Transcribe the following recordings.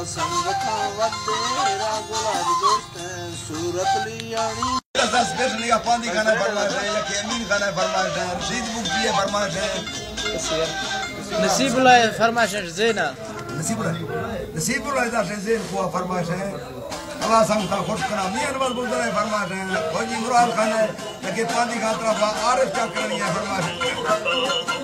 संग था वडेरा गुलाब दोस्त सूरत लियानी दस बेटनी का पानी खाना फरमाइश है या केमीन खाना फरमाइश है रशीद बुक की फरमाइश है नसीब लाए फरमाइश ज़ेना नसीब लाए दा ज़ेन को फरमाइश है अल्लाह संग का खुश करा मियां नवाज बुलदर फरमाइश है फौजी मुराद खान है कि पानी का तरफ आरिफ क्या करनी है फरमाइश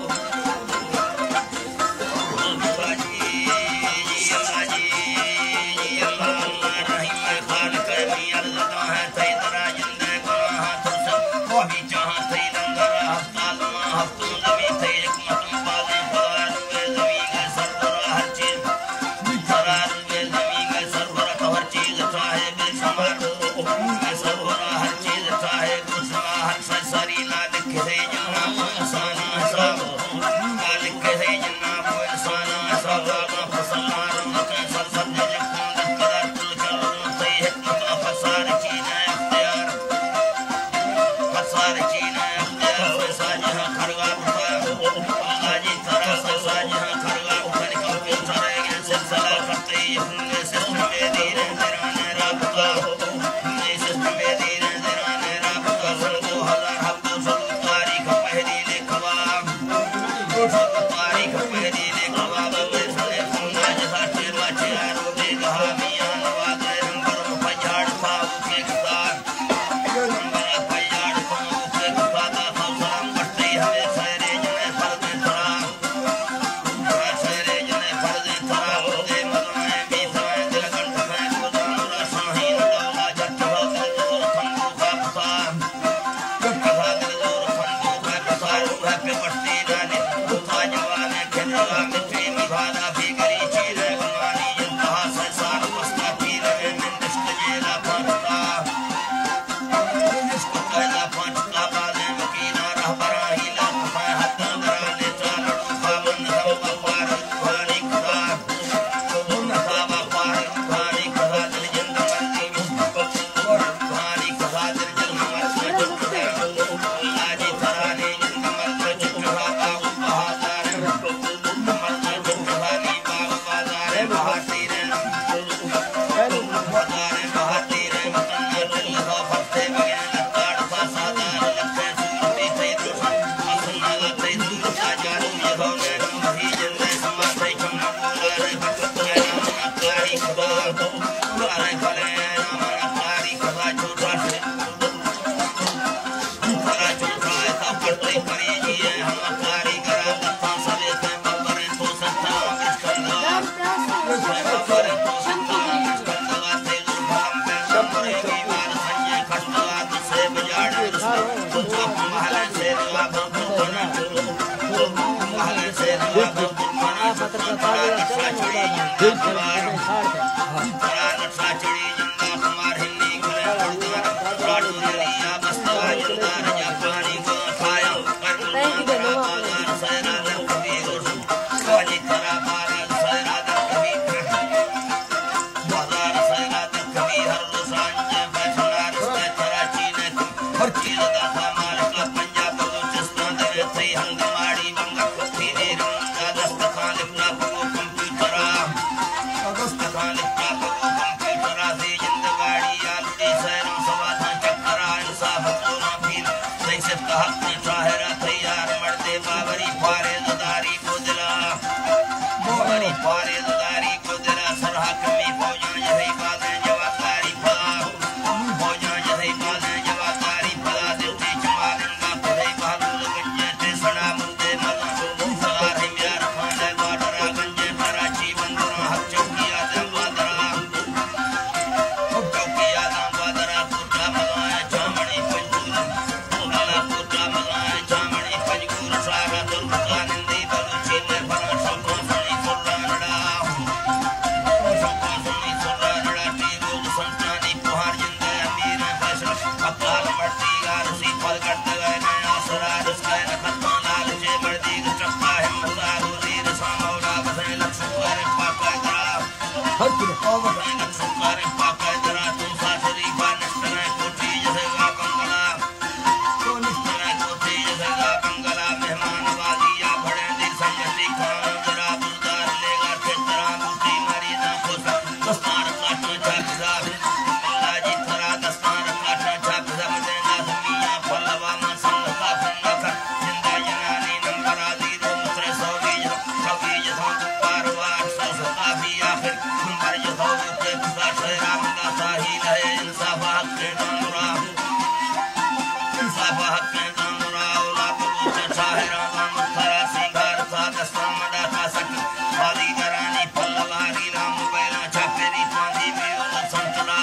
था सकी बारी गरानी पल्लवारी राम बैला छापेरी पांदी में उलट संतरा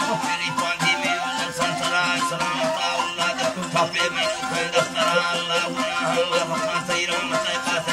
छापेरी पांदी में उलट संतरा सलामता उल्लाद छापे में उखै दस्तरा अल्लाह अल्लाह भगवान सही रहमत है